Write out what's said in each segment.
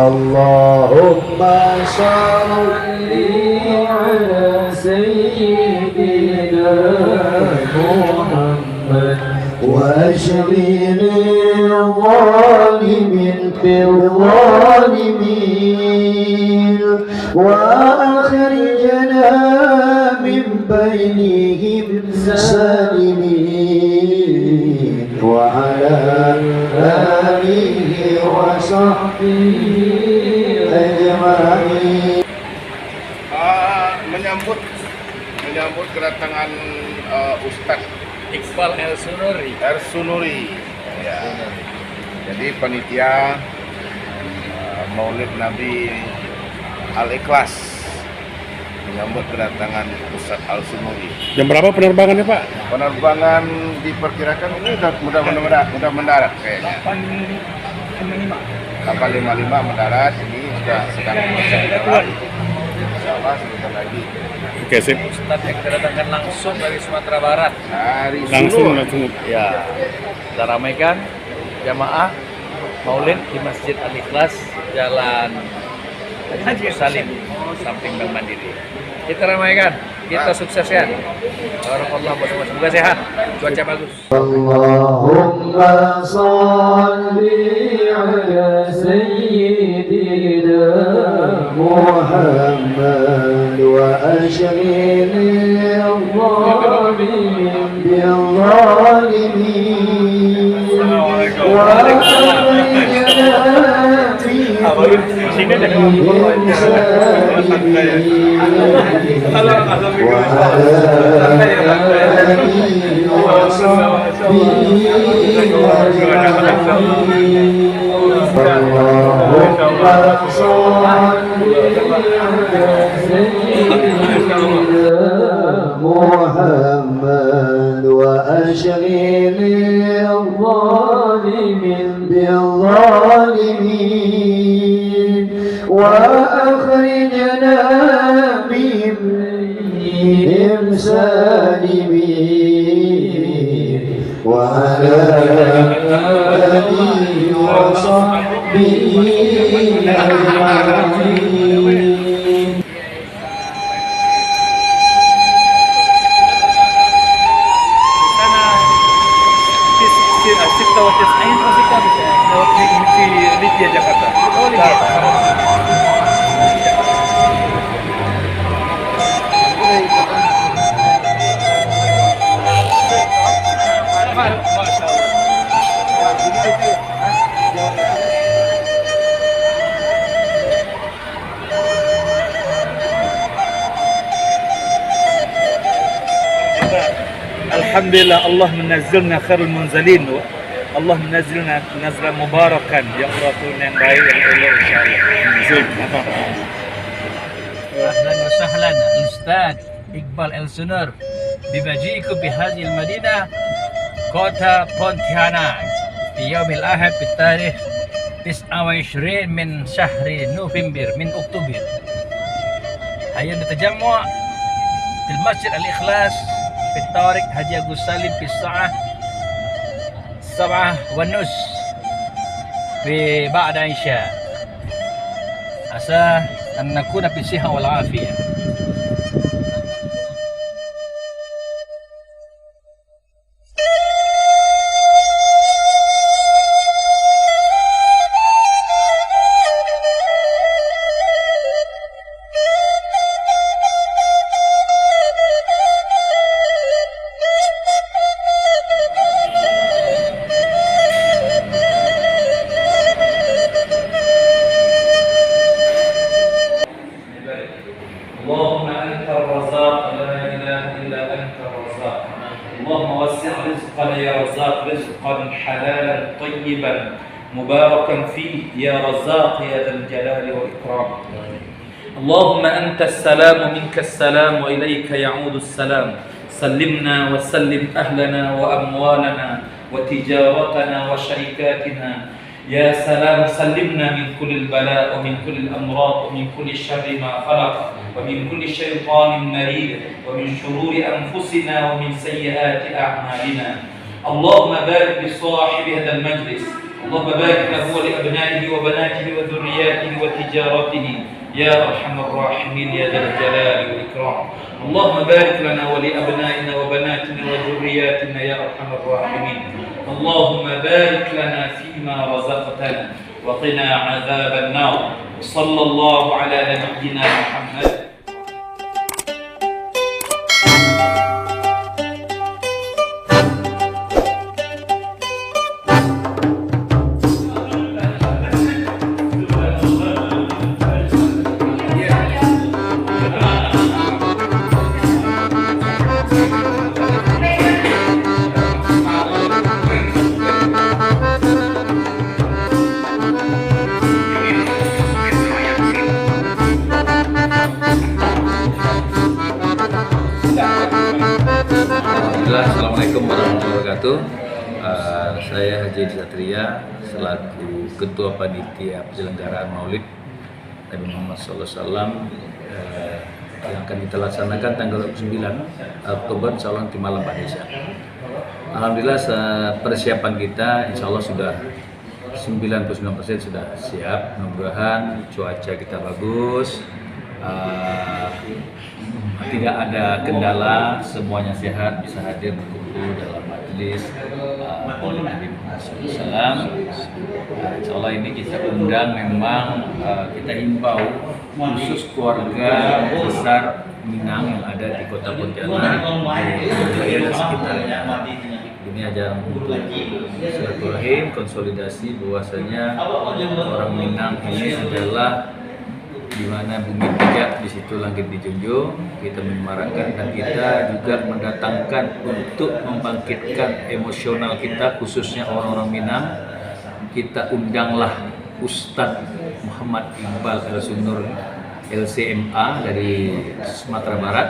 اللهم صل على سيدنا محمد واشغل الظالمين بالظالمين واخرجنا من بينهم سالمين وعلى آله وصحبه ajma'in. Menyambut kedatangan Ustaz Iqbal El-Sunuri. Ya. Jadi panitia Maulid Nabi Al-Ikhlas menyambut kedatangan Ustaz Al-Sunuri. Jam berapa penerbangannya, Pak? Penerbangan diperkirakan ini mudah mendarat kayaknya. 8.55 mendarat, ini sudah sedang proses jalan. Insyaallah sebentar lagi. Oke, sip. Ustaz yang kedatangan langsung dari Sumatera Barat. Dari Langsung. Ya, kita ramaikan jamaah Maulid di Masjid Al-Ikhlas, Jalan Haji Salim, samping Bank Mandiri. Kita ramaikan, kita sukseskan. Barakallahu fiikum. Semoga sehat, cuaca bagus. Allahumma shalli ala sayyidina Muhammad wa ashghil al-zalimin bil-zalimin wa محمد وأشغل الظالمين بالظالمين وأخرجنا بهم سالمين وعلى آله وصحبه أجمعين. Alhamdulillah, Allah menazzilna khairul munzalin. Allah menazzilna nazlan mubarakan. Ya Allah, Tuhan yang baik yang Allah, insyaallah. Ahlan wa sahlan Ustaz Iqbal El-Sunur bimaji'ikum bihadhihi al-madinah kota Pontianak fi yaum al-ahad bi tarikh 29 min syahri November min Oktober. Hayya natajammu' في المسجد الإخلاص في الطارق حجي أبو سالم في الساعة 7:30 في بعد عشاء. عسى أن نكون في الصحة والعافية. Allah رزقا حلالا طيبا مباركا فيه يا رزاق يا ذا الجلال والإكرام. اللهم أنت السلام منك السلام وإليك يعود السلام. سلمنا وسلم أهلنا وأموالنا وتجارتنا وشركاتنا. يا سلام سلمنا من كل البلاء ومن كل الأمراض ومن كل شر ما خلق ومن كل شيطان مريد ومن شرور أنفسنا ومن سيئات أعمالنا. اللهم بارك لصاحب هذا المجلس، اللهم بارك له ولأبنائه وبناته وذرياته وتجارته يا أرحم الراحمين يا ذا الجلال والإكرام. اللهم بارك لنا ولأبنائنا وبناتنا وذرياتنا يا أرحم الراحمين. اللهم بارك لنا فيما رزقتنا وقنا عذاب النار. صلى الله على نبينا محمد. Assalamualaikum warahmatullahi wabarakatuh. Saya Haji Satria selaku Ketua Panitia Penyelenggaraan Maulid Nabi Muhammad SAW yang akan kita laksanakan tanggal 9 Oktober insyaallah di malam Indonesia. Alhamdulillah persiapan kita insyaallah sudah 99% sudah siap. Mudah-mudahan cuaca kita bagus. Tidak ada kendala, semuanya sehat, bisa hadir berkumpul dalam majelis Maulid Nabi Muhammad SAW. Insyaallah ini kita undang, memang kita himbau khusus keluarga besar Minang yang ada di Kota Pontianak dan sekitarnya. Ini aja untuk silaturahim, konsolidasi bahwasanya orang Minang ini adalah di mana bumi pijak, di situ langit dijunjung. Kita menyemarakan dan kita juga mendatangkan untuk membangkitkan emosional kita, khususnya orang-orang Minang. Kita undanglah Ustadz Muhammad Iqbal El-Sunur LCMA dari Sumatera Barat.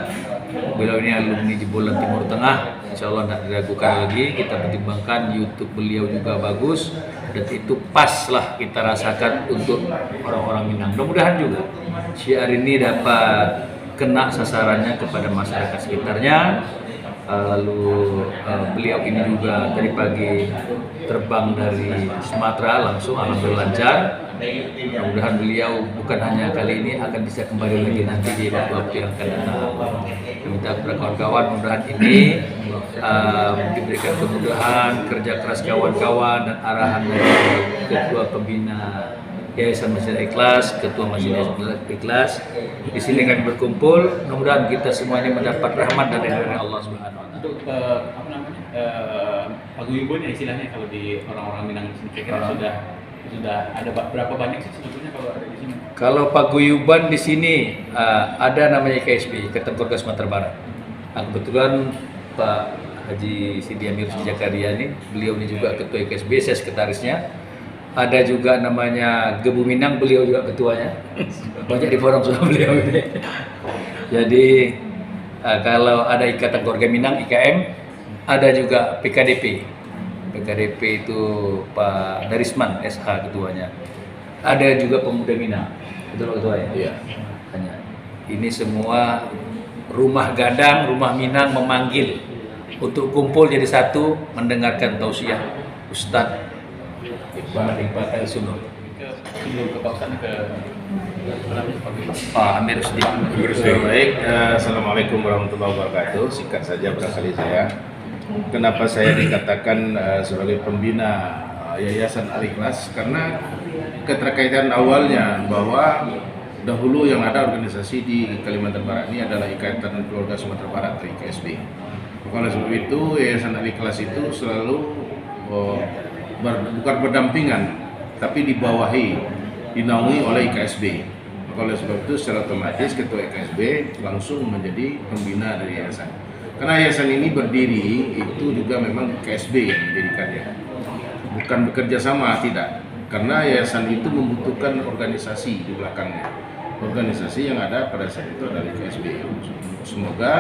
Beliau ini alumni Jebolan Timur Tengah. Insya Allah tidak diragukan lagi. Kita pertimbangkan YouTube beliau juga bagus, dan itu pas lah kita rasakan untuk orang-orang Minang. Mudah-mudahan juga syiar ini dapat kena sasarannya kepada masyarakat sekitarnya. Lalu beliau ini juga tadi pagi terbang dari Sumatera langsung, alhamdulillah lancar. Mudah-mudahan beliau bukan hanya kali ini, akan bisa kembali lagi nanti di waktu yang akan datang. Minta kepada kawan-kawan mudah-mudahan ini diberikan kemudahan, kerja keras kawan-kawan dan arahan dari Ketua Pembina Yayasan Masjid Ikhlas, Ketua Masjid Ikhlas. Di sini kami berkumpul, mudah-mudahan kita semua ini mendapat rahmat dari Allah Subhanahu wa taala. Untuk paguyuban ya istilahnya kalau di orang-orang Minang sini, kira-kira sudah ada berapa banyak sih sebetulnya kalau ada di sini? Kalau paguyuban di sini ada namanya IKSB, Ikatan Keluarga Sumatera Barat. Kebetulan Pak Haji Sidi Amir Jakaria ini, beliau ini juga Ketua IKSB, saya sekretarisnya. Ada juga namanya Gebu Minang, beliau juga ketuanya. Banyak di forum sudah beliau ini. Jadi kalau ada Ikatan Keluarga Minang IKM, ada juga PKDP. PKDP itu Pak Darisman SH ketuanya. Ada juga Pemuda Minang, betul ketuanya. Iya. Hanya ini semua rumah gadang, rumah Minang memanggil untuk kumpul jadi satu, mendengarkan tausiah Ustadz Iqbal El-Sunur. Pak Amir Rusdi. Baik, Assalamualaikum warahmatullahi wabarakatuh. Singkat saja barangkali saya. Kenapa saya dikatakan sebagai pembina Yayasan Al-Ikhlas? Karena keterkaitan awalnya bahwa dahulu yang ada organisasi di Kalimantan Barat ini adalah Ikatan Keluarga Sumatera Barat atau IKSB. Oleh sebab itu Yayasan Al-Ikhlas itu selalu bukan berdampingan, tapi dibawahi, dinaungi oleh IKSB. Oleh sebab itu secara otomatis Ketua IKSB langsung menjadi pembina dari yayasan. Karena yayasan ini berdiri itu juga memang KSB yang mendirikannya, bukan bekerja sama, tidak. Karena yayasan itu membutuhkan organisasi di belakangnya. Organisasi yang ada pada saat itu adalah KSB. Semoga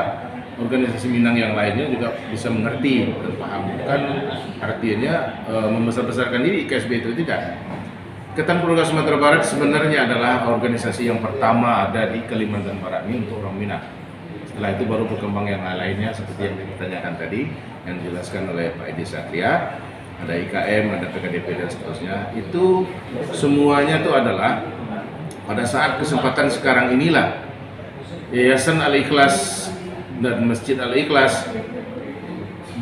organisasi Minang yang lainnya juga bisa mengerti dan paham. Bukan artinya membesar-besarkan diri KSB itu, tidak. Ikatan Keluarga Sumatera Barat sebenarnya adalah organisasi yang pertama ada di Kalimantan Barat ini untuk orang Minang. Setelah itu baru berkembang yang lainnya seperti yang ditanyakan tadi, yang dijelaskan oleh Pak Edi Satria. Ada IKM, ada PKDP dan seterusnya. Itu semuanya itu adalah pada saat kesempatan sekarang inilah Yayasan Al-Ikhlas dan Masjid Al-Ikhlas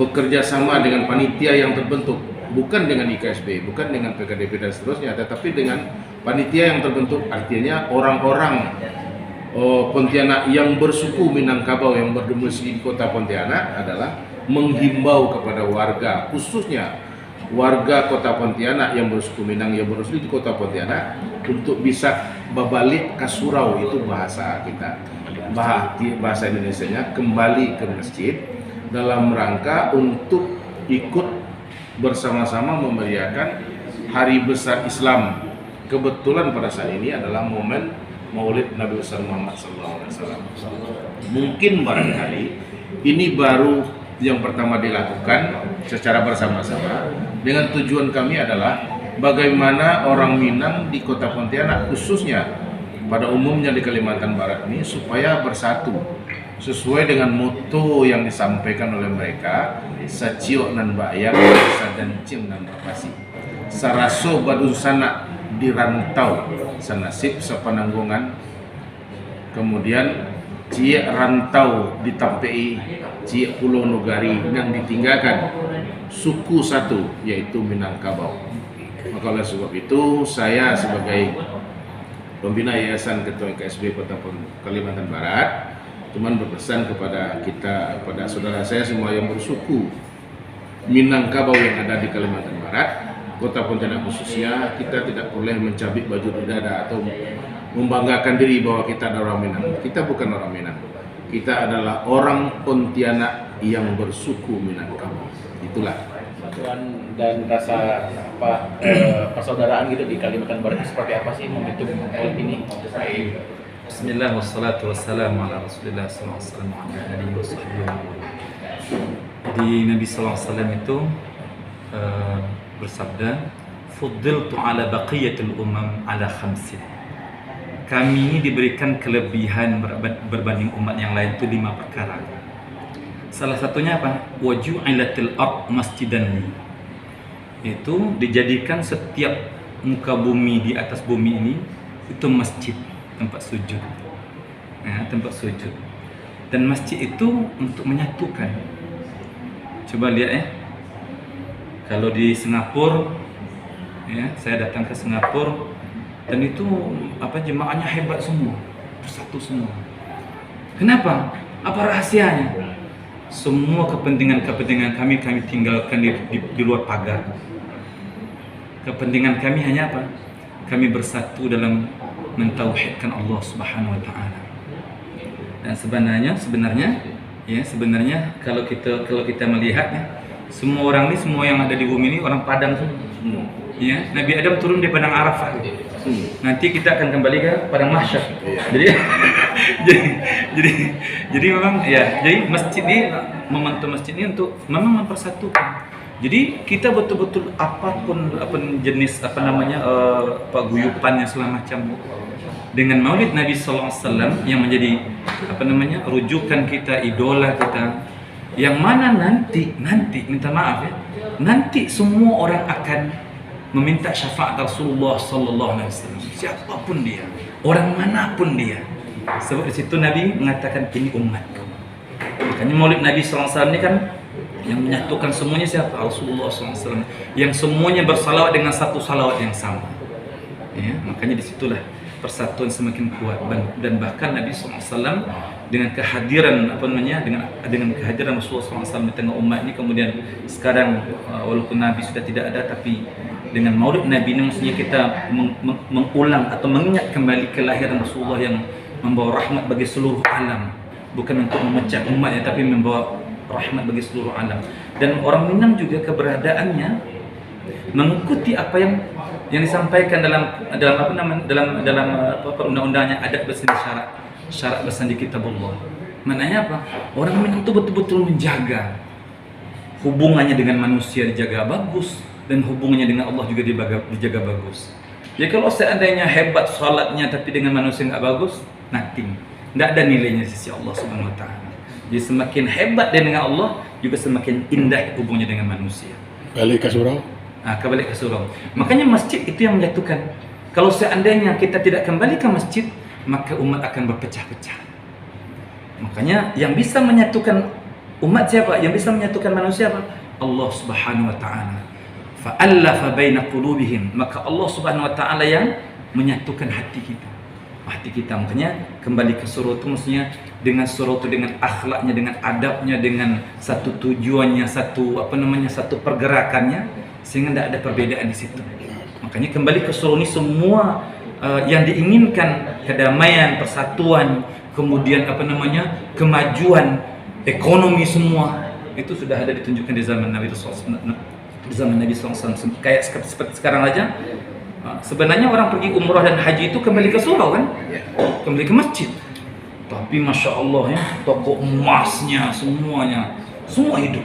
bekerja sama dengan panitia yang terbentuk, bukan dengan IKSB, bukan dengan PKDP dan seterusnya, tetapi dengan panitia yang terbentuk, artinya orang-orang Pontianak yang bersuku Minangkabau yang berdomisili di kota Pontianak adalah menghimbau kepada warga, khususnya warga kota Pontianak yang bersuku Minang yang berdomisili di kota Pontianak untuk bisa babalik ke surau, itu bahasa kita, bahasa Indonesianya, kembali ke masjid dalam rangka untuk ikut bersama-sama memeriahkan hari besar Islam. Kebetulan pada saat ini adalah momen Maulid Nabi besar Muhammad SAW. Mungkin barangkali ini baru yang pertama dilakukan secara bersama-sama, dengan tujuan kami adalah bagaimana orang Minang di kota Pontianak, khususnya pada umumnya di Kalimantan Barat ini, supaya bersatu sesuai dengan moto yang disampaikan oleh mereka, sacio nan bayang, sadancim nan bapasi, saraso badun sana di rantau, sanasib sepenanggungan, kemudian cie rantau ditampei, cie pulau nugari yang ditinggalkan suku satu yaitu Minangkabau. Maka oleh sebab itu saya sebagai pembina Yayasan Ketua KSB Kota Kalimantan Barat cuman berpesan kepada kita, pada saudara saya semua yang bersuku Minangkabau yang ada di Kalimantan Barat, Kota Pontianak khususnya, kita tidak boleh mencabik baju di dada atau membanggakan diri bahwa kita adalah orang Minang. Kita bukan orang Minang. Kita adalah orang Pontianak yang bersuku Minangkabau. Itulah. Persatuan dan rasa persaudaraan gitu di Kalimantan Barat seperti apa sih momentum Maulid ini? Bismillah wassalatu wassalamu ala Rasulillah sallallahu alaihi wasallam wa ala alihi wasallam. Di Nabi sallallahu alaihi wasallam itu bersabda, "Fuddiltu ala baqiyatil umam ala khamsin." Kami ini diberikan kelebihan berbanding umat yang lain itu 5 perkara. Salah satunya apa? Waju'ilatil ard masjidan li. Itu dijadikan setiap muka bumi di atas bumi ini itu masjid, tempat sujud. Ya, tempat sujud. Dan masjid itu untuk menyatukan. Coba lihat ya. Kalau di Singapura, ya, saya datang ke Singapura dan itu jemaahnya hebat semua, bersatu semua. Kenapa? Apa rahasianya? Semua kepentingan kami tinggalkan di luar pagar. Kepentingan kami hanya apa? Kami bersatu dalam mentauhidkan Allah Subhanahu wa taala. Dan sebenarnya kalau kita melihatnya, semua orang ini, semua yang ada di bumi ini orang Padang semua. Ya, Nabi Adam turun di padang Arafah. Nanti kita akan kembali ke padang mahsyar. Jadi memang ya, jadi masjid ini, momentum masjid ini untuk memang mempersatukan. Jadi kita betul-betul apapun jenis paguyupannya segala macam, dengan Maulid Nabi sallallahu alaihi wasallam yang menjadi rujukan kita, idola kita, yang mana nanti minta maaf ya, nanti semua orang akan meminta syafaat Rasulullah sallallahu alaihi wasallam, siapapun dia, orang manapun dia. Sebab di situ Nabi mengatakan ini umatku. Makanya Maulid Nabi sallallahu alaihi wasallam ini kan yang menyatukan semuanya siapa? Rasulullah sallallahu alaihi wasallam, yang semuanya bersalawat dengan satu salawat yang sama. Ya, makanya disitulah persatuan semakin kuat, dan bahkan Nabi SAW dengan kehadiran dengan kehadiran Rasulullah SAW di tengah umat ini, kemudian sekarang walaupun Nabi sudah tidak ada, tapi dengan Maulid Nabi ini maksudnya kita mengulang atau mengingat kembali kelahiran Rasulullah yang membawa rahmat bagi seluruh alam, bukan untuk memecah umatnya, tapi membawa rahmat bagi seluruh alam. Dan orang Minang juga keberadaannya mengikuti apa yang disampaikan dalam undang-undangnya adat bersandi syarat bersandi kitabullah. Maknanya apa? Orang Minang itu betul-betul menjaga hubungannya dengan manusia, dijaga bagus, dan hubungannya dengan Allah juga dijaga bagus. Jadi kalau seandainya hebat salatnya tapi dengan manusia nggak bagus, nothing, nggak ada nilainya di sisi Allah Subhanahu Wa Taala. Jadi semakin hebat dia dengan Allah, juga semakin indah hubungannya dengan manusia. Balik ke surau. Kembali ke surau. Makanya masjid itu yang menyatukan. Kalau seandainya kita tidak kembali ke masjid, maka umat akan berpecah-pecah. Makanya yang bisa menyatukan umat siapa? Yang bisa menyatukan manusia apa? Allah Subhanahu Wa Taala. Fa'allafa baina qulubihim. Maka Allah Subhanahu Wa Taala yang menyatukan hati kita. Makanya kembali ke surau itu maksudnya dengan surau itu, dengan akhlaknya, dengan adabnya, dengan satu tujuannya, satu pergerakannya, sehingga tidak ada perbedaan di situ. Makanya kembali ke surau ini semua yang diinginkan, kedamaian, persatuan, kemudian kemajuan ekonomi, semua itu sudah ada ditunjukkan di zaman Nabi SAW. Kayak seperti sekarang aja. Sebenarnya orang pergi umrah dan haji itu kembali ke surau kan, kembali ke masjid. Tapi masya Allah ya, toko emasnya semuanya, semua hidup.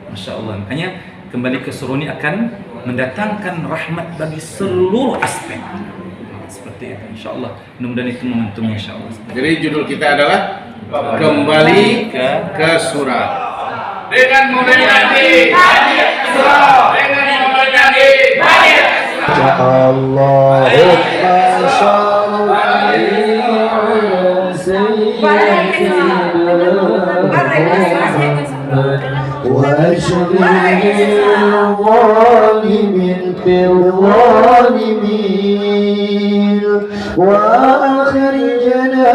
Masya Allah. Makanya kembali ke surau ini akan mendatangkan rahmat bagi seluruh aspek. Seperti itu, insya Allah. Mudah-mudahan itu momentumnya, insya Allah. Jadi judul kita adalah kembali ke surau. Dengan mulai Nabi haji ke surau. Dengan mulai Nabi haji ke surau. Allahumma shalli ala sayyidina والظالمين في الظالمين وأخرجنا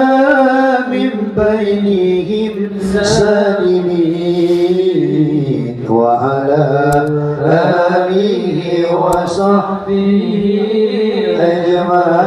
من بينهم سالمين وعلى آله وصحبه أجمعين.